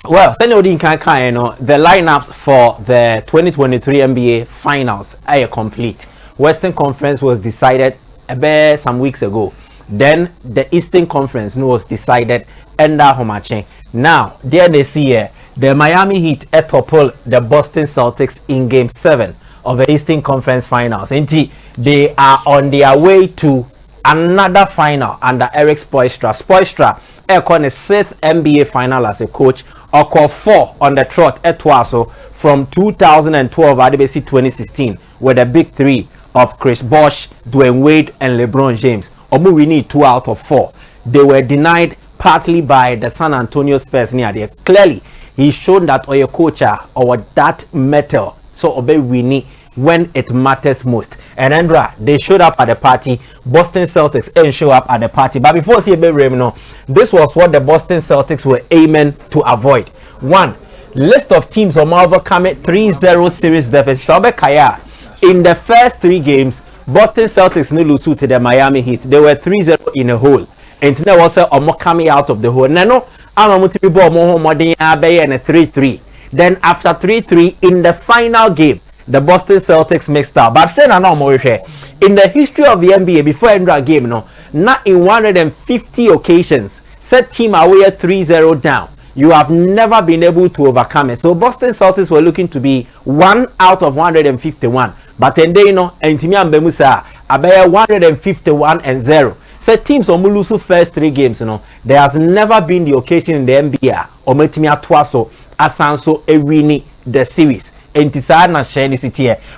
Well, Senodin Kanka, you know, the lineups for the 2023 NBA Finals are complete. Western Conference was decided about some weeks ago. Then the Eastern Conference was decided under Homache. Now, there they see here, the Miami Heat topple the Boston Celtics in Game 7 of the Eastern Conference Finals. Indeed, they are on their way to another final under Eric Spoelstra. Spoelstra won a 6th NBA final as a coach, or 4 on the trot at Twaso from 2012 at 2016 with the big 3 of Chris Bosh, Dwayne Wade, and LeBron James. Omu we need 2 out of 4. They were denied partly by the San Antonio Spurs near there. Clearly, he showed that or coach or that metal. So obey we need when it matters most. And Andra, they showed up at the party. Boston Celtics didn't show up at the party. But before this was what the Boston Celtics were aiming to avoid. 1. List of teams on overcoming 3-0 series deficit. In the first 3 games, Boston Celtics no lose to the Miami Heat. They were 3-0 in a hole. And there was a coming out of the hole. No, I'm a 3-3. Then after 3-3 in the final game, the Boston Celtics mixed up. But saying no more in the history of the NBA before end of game, not in 150 occasions, set team away 3-0 down. You have never been able to overcome it. So Boston Celtics were looking to be 1 out of 151. But then they and Timmy and Bemusa are 151 and 0. So teams on Mulusu first 3 games, there has never been the occasion in the NBA or Metimia Twaso Asanso Ewini the series.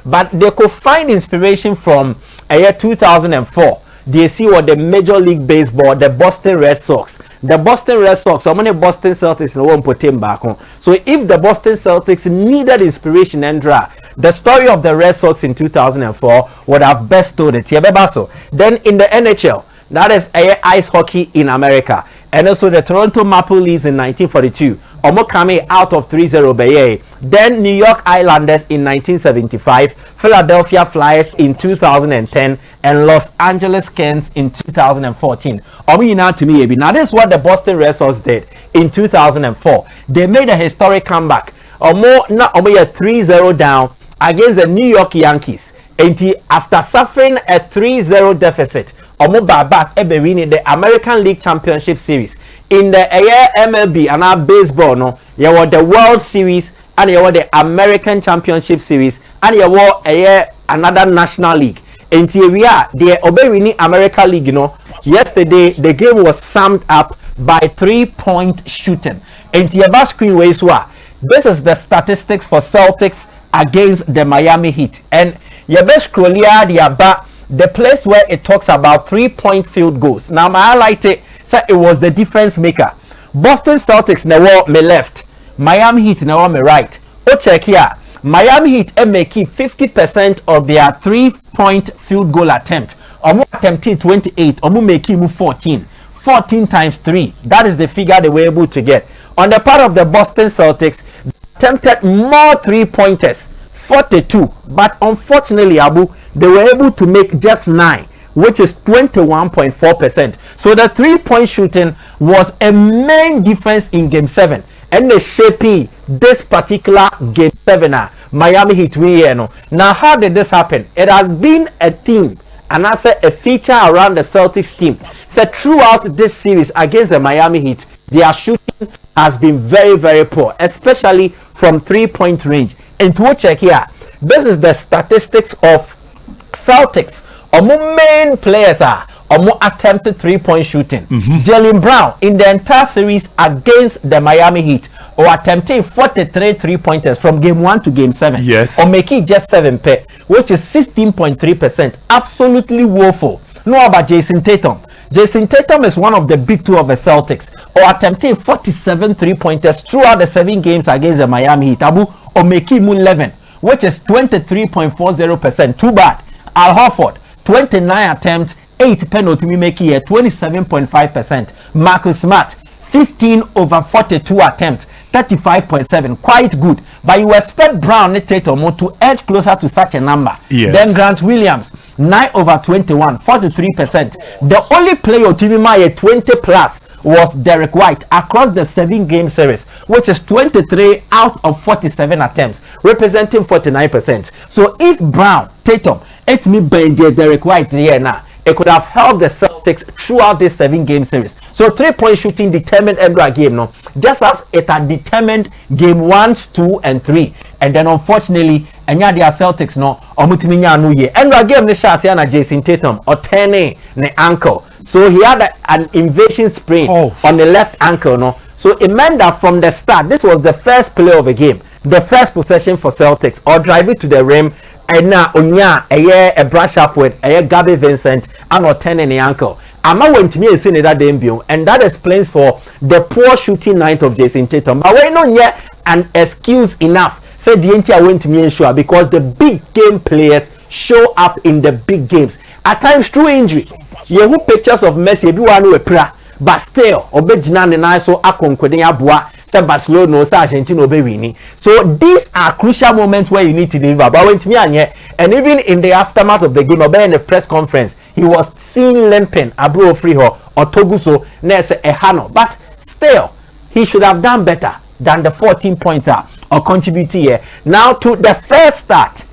But they could find inspiration from a year 2004. They see what the Major League Baseball, the Boston Red Sox. The Boston Red Sox, so many Boston Celtics no one put him back on. So if the Boston Celtics needed inspiration and draw, the story of the Red Sox in 2004 would have best told it. Then in the NHL, that is ice hockey in America. And also the Toronto Maple Leafs in 1942. Omo coming out of 3-0 Baye. Then New York Islanders in 1975, Philadelphia Flyers in 2010, and Los Angeles Kings in 2014. Now to me, now this is what the Boston Red Sox did in 2004. They made a historic comeback. Omo 3-0 down against the New York Yankees. And after suffering a 3-0 deficit, Omo back winning the American League Championship Series. In the MLB and our baseball, you were the World Series and you were the American Championship Series and you were another National League. Until we are the winning American League, yesterday the game was summed up by 3-point shooting. Until your screen ways this is the statistics for Celtics against the Miami Heat. And your best scrollia the place where it talks about 3-point field goals. Now I highlight it. So it was the difference maker. Boston Celtics now me left, Miami Heat now me right. Oh check here, Miami Heat making 50% of their 3-point field goal attempt. Omo attempting 28, omo making 14. 14 times 3. That is the figure they were able to get. On the part of the Boston Celtics, they attempted more 3-pointers, 42. But unfortunately, they were able to make just 9. Which is 21.4%. So the 3-point shooting was a main difference in Game 7. And the shaping this particular Game 7, Miami Heat win. Now, how did this happen? It has been a theme and also a feature around the Celtics team. So throughout this series against the Miami Heat, their shooting has been very, very poor, especially from 3-point range. And to check here, this is the statistics of Celtics. Omo main players are Omo attempted 3-point shooting. Jaylen Brown in the entire series against the Miami Heat or attempting 43 3-pointers from game 1 to game 7. Yes. Or making just 7 pair, which is 16.3%. Absolutely woeful. No about Jason Tatum. Jason Tatum is one of the big 2 of the Celtics or attempting 47 3-pointers throughout the 7 games against the Miami Heat. Or making 11, which is 23.40%. Too bad. Al Horford 29 attempts, 8 penalty making here, 27.5%. Marcus Smart, 15 over 42 attempts, 35.7. Quite good. But you expect Brown and Tatum to edge closer to such a number. Yes. Then Grant Williams, 9/21, 43%. The only player to be 20 plus was Derek White across the 7-game series, which is 23 out of 47 attempts, representing 49%. So if Brown, Tatum, it me Benji, Derek White here now, it could have helped the Celtics throughout this 7-game series. So 3-point shooting determined every game, no, just as it had determined game 1, 2, and 3. And then unfortunately, and yeah, the Celtics no, omutiminya no ye. And game the shots here na Jason Tatum or turning the ankle. So he had an invasion sprain on the left ankle, no. So it meant that from the start, this was the first play of the game, the first possession for Celtics, or drive it to the rim. And now Onya a brush up with Gabby Vincent and or turning the ankle. Ama went to me and seen that debut, and that explains for the poor shooting night of Jason Tatum. But we're not yet an excuse enough. Said the entire went to me and sure because the big game players show up in the big games at times through injury. You have pictures of Messi, everyone who pra, but still, Obejina and I so akonkweden abua. Barcelona or Argentina winning. So these are crucial moments where you need to deliver. But when to me and even in the aftermath of the game, or in the press conference, he was seen limping Abro Friho or Toguso Nese Ehano. But still, he should have done better than the 14-pointer or contribute here. Now to the first start,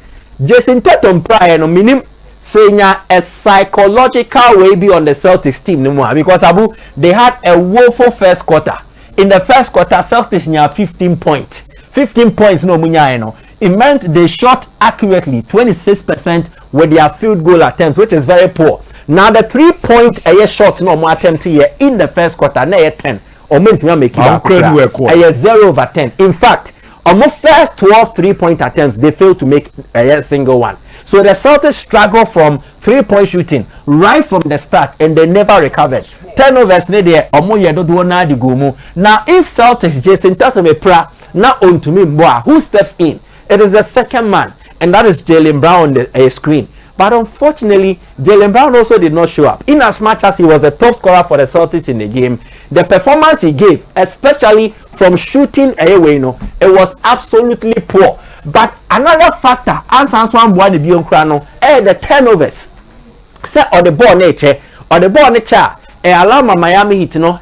Jason Tatum prior no minim saying a psychological way be on the Celtics team no more because Abu they had a woeful first quarter. In the first quarter, Celtics had 15 points. 15 points no munya no. It meant they shot accurately 26% with their field goal attempts, which is very poor. Now the 3-point shot no more attempt here in the first quarter, na 10. Or meant to make it 0/10. In fact, almost first 12 3-point attempts, they failed to make a single one. So the Celtics struggled from 3-point shooting right from the start, and they never recovered. Turnovers ne there, now if Celtics Jason Tatum pra now on to me boy, who steps in? It is the second man, and that is Jaylen Brown on the screen. But unfortunately, Jaylen Brown also did not show up. In as much as he was a top scorer for the Celtics in the game, the performance he gave, especially from shooting away, it was absolutely poor. But another factor, answer one boy the beyond crano, the turnovers. Set on the ball nature, or the ball nature, allow Miami Heat more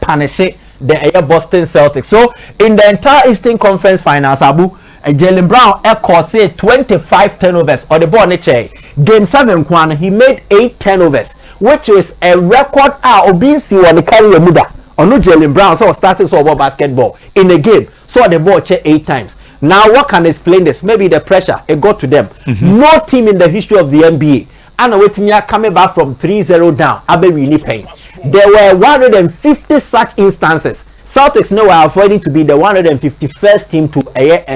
punish the Boston Celtics. So in the entire Eastern Conference Finals, Abu Jaylen Brown caused 25 turnovers on the ball nature. Game 7 kwan he made 8 turnovers, which is a record obisi on the carry muda. Or no Jaylen Brown so started so about basketball in the game. So the ball check 8 times. Now, what can explain this? Maybe the pressure it got to them. No team in the history of the NBA, and waiting coming back from 3-0 down, Abe really pain. There were 150 such instances. Celtics now are avoiding to be the 151st team to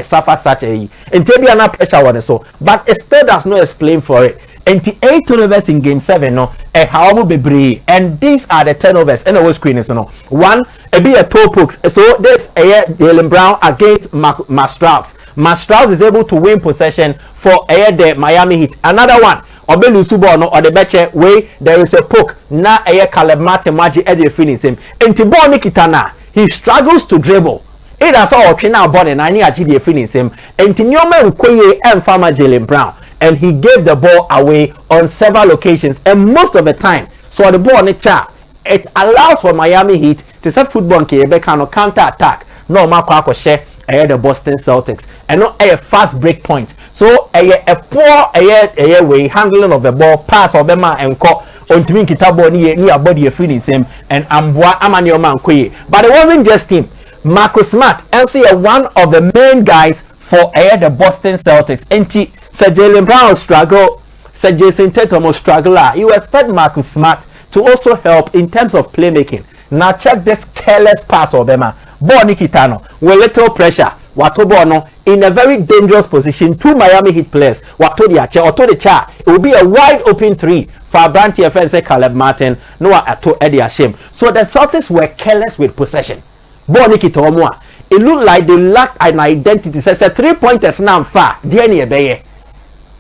suffer such a and maybe another pressure on so, but it still does not explain for it. And the 8 turnovers in game 7, how be and these are the turnovers. And our screen is one, be a toe pokes. So this Jaylen Brown against Mastrals. Mastrals is able to win possession for the Miami Heat. Another one, Obelu Subono or the Beche way there is a poke. Na Caleb Martin Maji Eddie finishes him. And Tiboni Kitana, he struggles to dribble. It has all trainer body and I need a GD finishes him. And Tinyoma Nkoye and Farmer Jaylen Brown. And he gave the ball away on several occasions, and most of the time, so the ball on the chart, it allows for Miami Heat to set football counter attack. No Marco share the Boston Celtics, and not a fast break point. So a poor way handling of the ball, pass of the man and call on to me kitabo near body finish him and Ambwa Amanio Manquay. But it wasn't just him. Marcus Smart, also one of the main guys for the Boston Celtics. And Sir Jaylen Brown struggle, Sir Jason Tatum struggle. You expect Marcus Smart to also help in terms of playmaking. Now check this careless pass of them. Ball Nikitano with little pressure. Watobono in a very dangerous position. 2 Miami Heat players. The cha. It will be a wide open 3 for Branty FNC Caleb Martin. Noah Ato Eddie Hashem. So the Celtics were careless with possession. Ball Nikitomoa. It looked like they lacked an identity. So it's a 3-pointers now far. DNA Baye.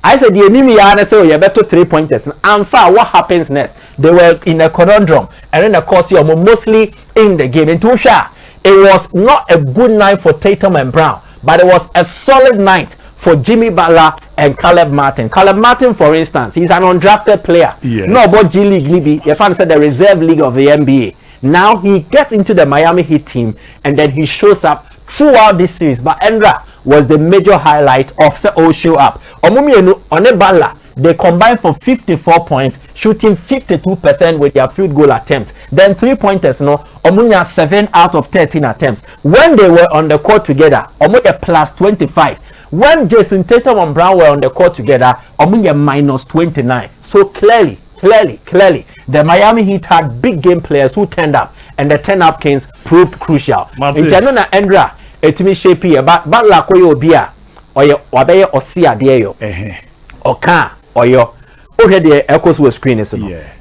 I said the enemy are say you better 3-pointers. And far what happens next? They were in a conundrum. And then of course you are mostly in the game. In Tusha, it was not a good night for Tatum and Brown, but it was a solid night for Jimmy Butler and Caleb Martin. Caleb Martin, for instance, he's an undrafted player. Yes. No about G League, maybe your fan said the reserve league of the NBA. Now he gets into the Miami Heat team and then he shows up throughout this series. But Endra was the major highlight of the whole show up. Omumienu Onebala, they combined for 54 points, shooting 52% with their field goal attempts. Then 3-pointers, Omunya 7 out of 13 attempts. When they were on the court together, Omunya plus 25. When Jason Tatum and Brown were on the court together, Omunya minus 29. So clearly, the Miami Heat had big game players who turned up, and the 10 up Kings proved crucial. In Janona Endra, etimi shape here, but la koyo bia, oyo wabeye osia deyo, oka oyo. Okay, the echoes were screening.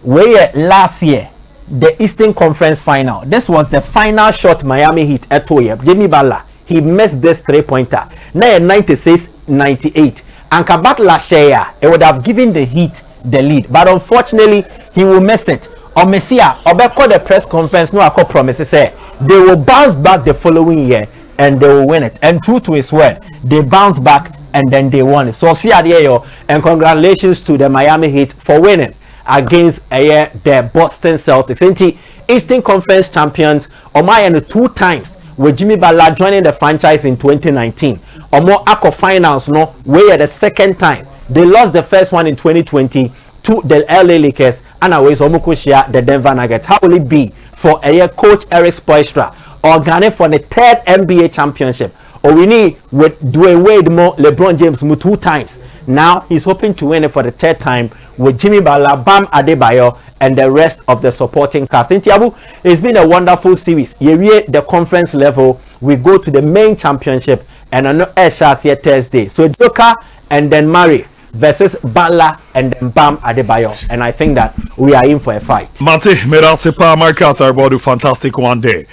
Where last year, the Eastern Conference Final. This was the final shot Miami Heat at Jimmy Butler. He missed this 3-pointer. Now 96-98. And Butler share, it would have given the Heat the lead, but unfortunately he will miss it. Or Messia, or the press conference, no, I call promises say they will bounce back the following year and they will win it. And true to his word, they bounce back and then they won it. So see you, and congratulations to the Miami Heat for winning against the Boston Celtics. Eastern Conference champions, Omayan 2 times with Jimmy Butler joining the franchise in 2019. Omo Ako Finals, where the second time. They lost the first one in 2020 to the LA Lakers and away Omukushia, the Denver Nuggets. How will it be for coach Eric Spoelstra or Ghana for the 3rd NBA championship? Or we need with Dwayne Wade, LeBron James 2 times. Now he's hoping to win it for the 3rd time with Jimmy Butler, Bam Adebayo, and the rest of the supporting cast. It's been a wonderful series. Here the conference level, we go to the main championship and on here Thursday. So Joker and then Murray versus Butler and then Bam Adebayo, and I think that we are in for a fight. Mate, Merasipa Marcus Boadu, fantastic one day.